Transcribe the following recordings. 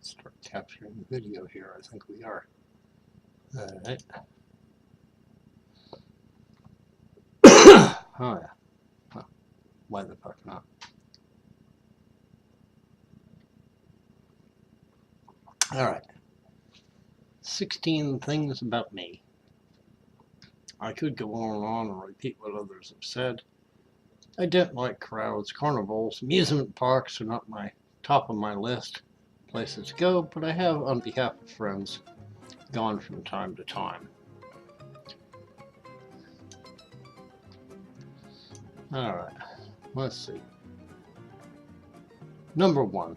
Start capturing the video here. I think we are. All right. Oh yeah. Huh. Why the fuck not? All right. 16 things about me. I could go on and repeat what others have said. I don't like crowds, carnivals, amusement parks are not my top of my list places to go, but I have, on behalf of friends, gone from time to time. Alright, let's see. Number 1.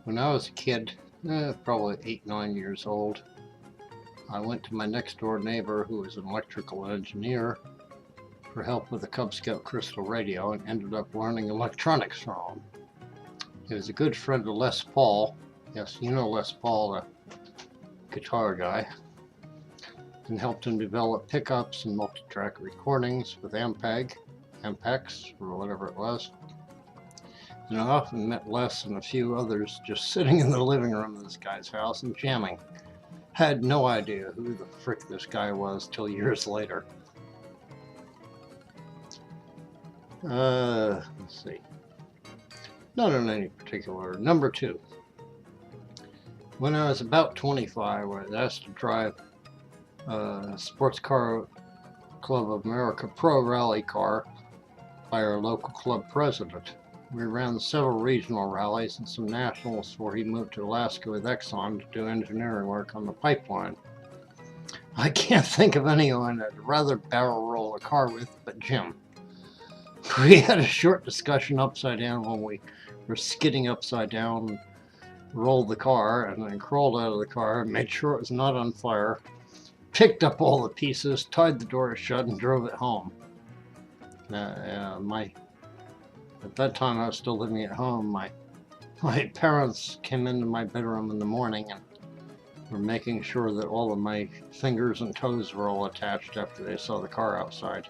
When I was a kid, probably 8, 9 years old, I went to my next door neighbor who was an electrical engineer for help with a Cub Scout crystal radio and ended up learning electronics from him. He was a good friend of Les Paul. Yes, you know Les Paul, the guitar guy. And helped him develop pickups and multi-track recordings with Ampex, or whatever it was. And I often met Les and a few others just sitting in the living room of this guy's house and jamming. Had no idea who the frick this guy was till years later. Let's see. Not in any particular order. Number 2. When I was about 25, I was asked to drive a Sports Car Club of America Pro rally car by our local club president. We ran several regional rallies and some nationals before he moved to Alaska with Exxon to do engineering work on the pipeline. I can't think of anyone I'd rather barrel roll a car with but Jim. We had a short discussion upside down when we were skidding upside down, rolled the car, and then crawled out of the car, made sure it was not on fire, picked up all the pieces, tied the door shut, and drove it home. At that time I was still living at home. My parents came into my bedroom in the morning and were making sure that all of my fingers and toes were all attached after they saw the car outside.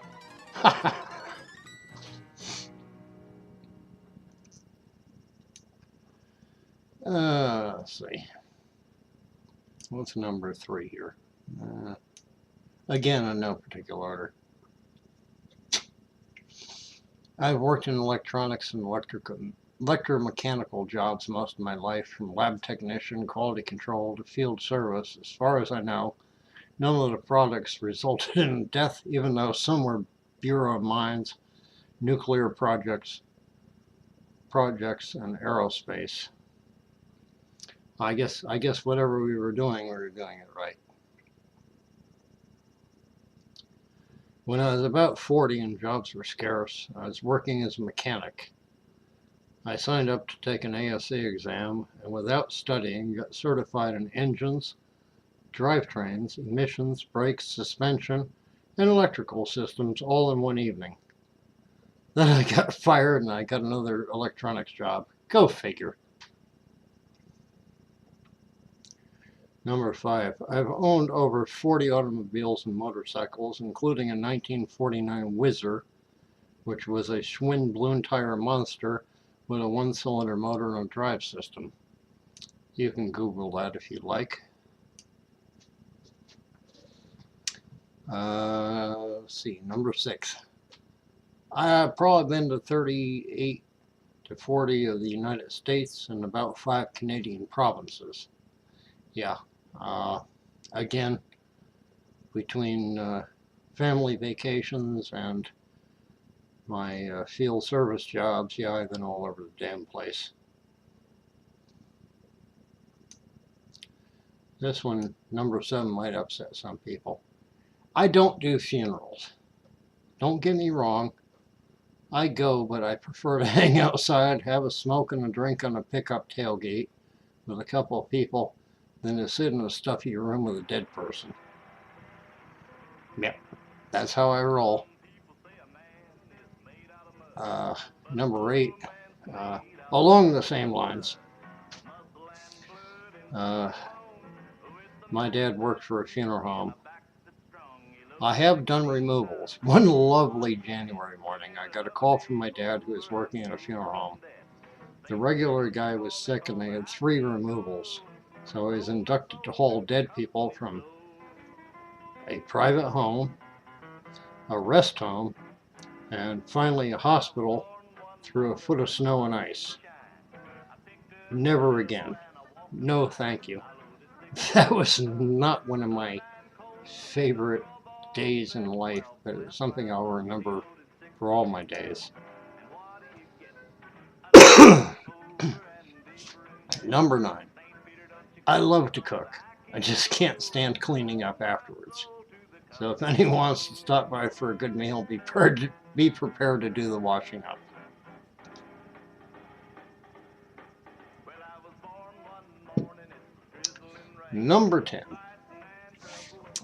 Let's see. What's number 3 here? Again, in no particular order. I've worked in electronics and electromechanical jobs most of my life, from lab technician, quality control, to field service. As far as I know, none of the products resulted in death, even though some were Bureau of Mines, nuclear projects, and aerospace. I guess whatever we were doing it right. When I was about 40 and jobs were scarce, I was working as a mechanic. I signed up to take an ASE exam and without studying got certified in engines, drivetrains, emissions, brakes, suspension, and electrical systems all in one evening. Then I got fired and I got another electronics job. Go figure. Number 5. I've owned over 40 automobiles and motorcycles, including a 1949 Whizzer, which was a Schwinn balloon tire monster with a 1-cylinder motor and a drive system. You can Google that if you like. Let's see, number 6. I've probably been to 38 to 40 of the United States and about 5 Canadian provinces. Yeah. Again, between family vacations and my field service jobs, yeah, I've been all over the damn place. This one, number 7, might upset some people. I don't do funerals. Don't get me wrong. I go, but I prefer to hang outside, have a smoke and a drink on a pickup tailgate with a couple of people than to sit in a stuffy room with a dead person. Yep, that's how I roll. Number 8, along the same lines. My dad worked for a funeral home. I have done removals. One lovely January morning, I got a call from my dad who was working at a funeral home. The regular guy was sick and they had 3 removals. So I was inducted to haul dead people from a private home, a rest home, and finally a hospital through a foot of snow and ice. Never again. No, thank you. That was not one of my favorite days in life, but it's something I'll remember for all my days. Number 9. I love to cook. I just can't stand cleaning up afterwards. So if anyone wants to stop by for a good meal, be prepared to do the washing up. Number 10.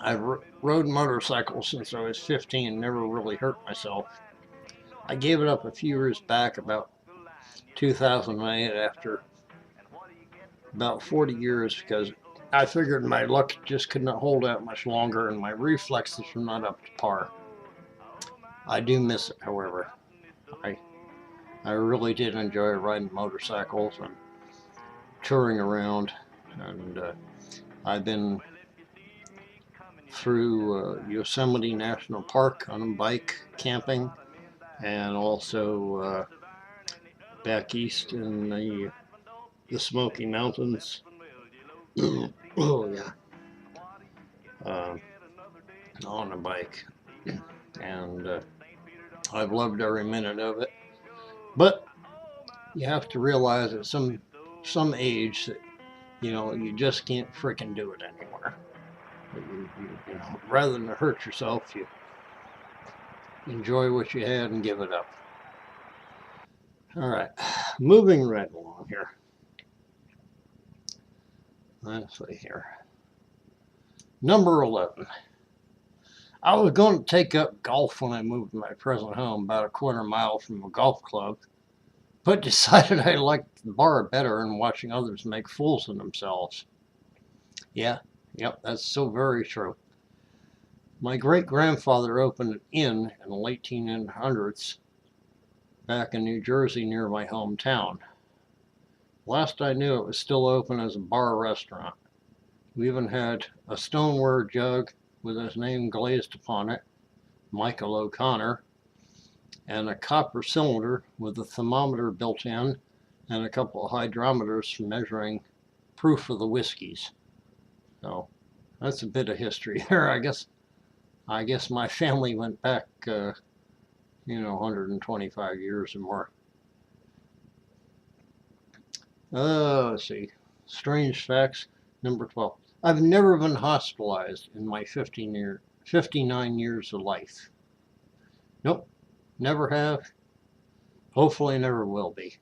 I've rode motorcycles since I was 15, never really hurt myself. I gave it up a few years back, about 2008, after about 40 years, because I figured my luck just could not hold out much longer and my reflexes were not up to par. I do miss it, however. I really did enjoy riding motorcycles and touring around, and I've been through Yosemite National Park on a bike, camping, and also back east in the Smoky Mountains. Oh yeah, on a bike, and I've loved every minute of it. But you have to realize at some age that you just can't frickin' do it anymore. You know, rather than hurt yourself, you enjoy what you had and give it up. All right, moving right along here. Let's see here. Number 11. I was going to take up golf when I moved to my present home, about a quarter mile from a golf club, but decided I liked the bar better and watching others make fools of themselves. Yep, that's so very true. My great-grandfather opened an inn in the late 1800s back in New Jersey near my hometown. Last I knew, it was still open as a bar restaurant. We even had a stoneware jug with his name glazed upon it, Michael O'Connor, and a copper cylinder with a thermometer built in and a couple of hydrometers for measuring proof of the whiskeys. So that's a bit of history there. I guess my family went back 125 years or more. Let's see. Strange facts. Number 12. I've never been hospitalized in my 59 years of life. Nope. Never have. Hopefully never will be.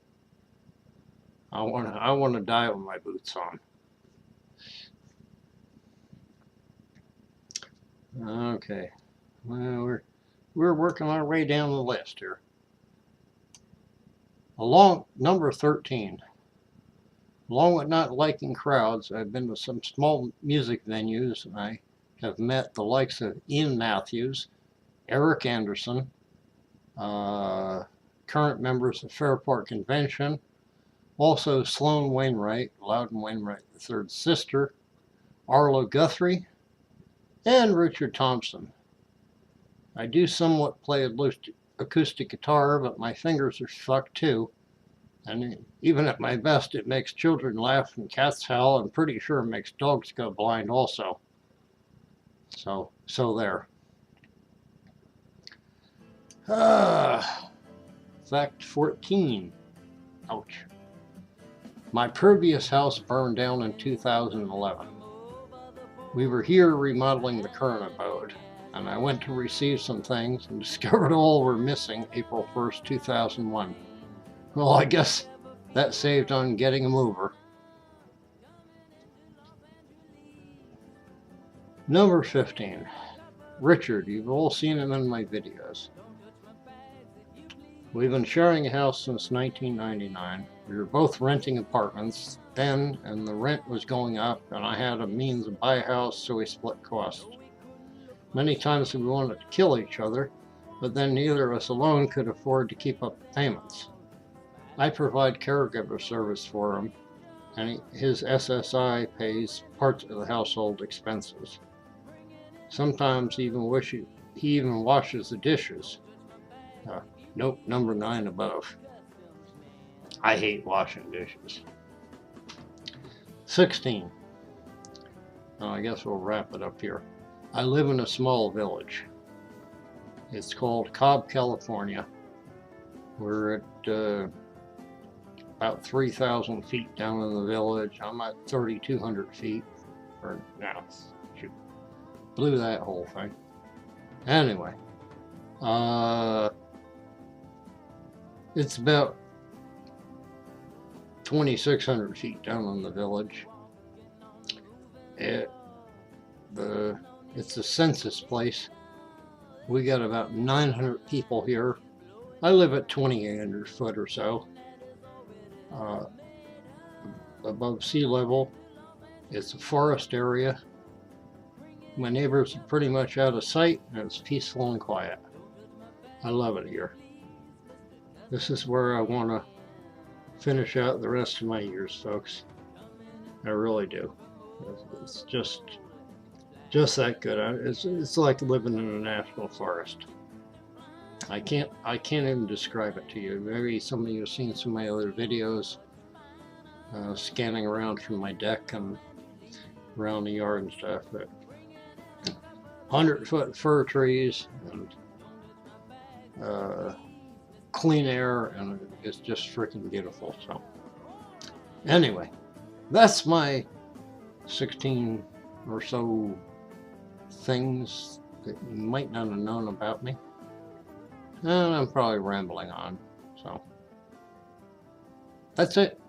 I want to die with my boots on. Okay. Well, we're working our way down the list here. Along number 13. Along with not liking crowds, I've been to some small music venues, and I have met the likes of Ian Matthews, Eric Anderson, current members of Fairport Convention, also Sloan Wainwright, Loudon Wainwright III's sister, Arlo Guthrie, and Richard Thompson. I do somewhat play acoustic guitar, but my fingers are fucked too. And even at my best, it makes children laugh and cats howl, and pretty sure it makes dogs go blind also. So there. Fact 14. Ouch. My previous house burned down in 2011. We were here remodeling the current abode, and I went to receive some things and discovered all were missing April 1st, 2001. Well, I guess that saved on getting a mover. Number 15. Richard, you've all seen him in my videos. We've been sharing a house since 1999. We were both renting apartments then, and the rent was going up, and I had a means to buy a house, so we split costs. Many times we wanted to kill each other, but then neither of us alone could afford to keep up the payments. I provide caregiver service for him, and his SSI pays parts of the household expenses. Sometimes he even washes the dishes. Uh, nope, number 9 above. I hate washing dishes. 16. I guess we'll wrap it up here. I live in a small village. It's called Cobb, California. We're at about 3,000 feet down in the village. I'm at 3,200 feet. Or now, shoot, blew that whole thing. Anyway, it's about 2,600 feet down in the village. It's a census place. We got about 900 people here. I live at 2,800 foot or so above sea level. It's a forest area. My neighbors are pretty much out of sight, and it's peaceful and quiet. I love it here. This is where I want to finish out the rest of my years, folks. I really do. It's just that good. It's like living in a national forest. I can't even describe it to you. Maybe some of you have seen some of my other videos, scanning around from my deck and around the yard and stuff. But 100-foot fir trees and clean air, and it's just freaking beautiful. So anyway, that's my 16 or so things that you might not have known about me. And I'm probably rambling on, so that's it.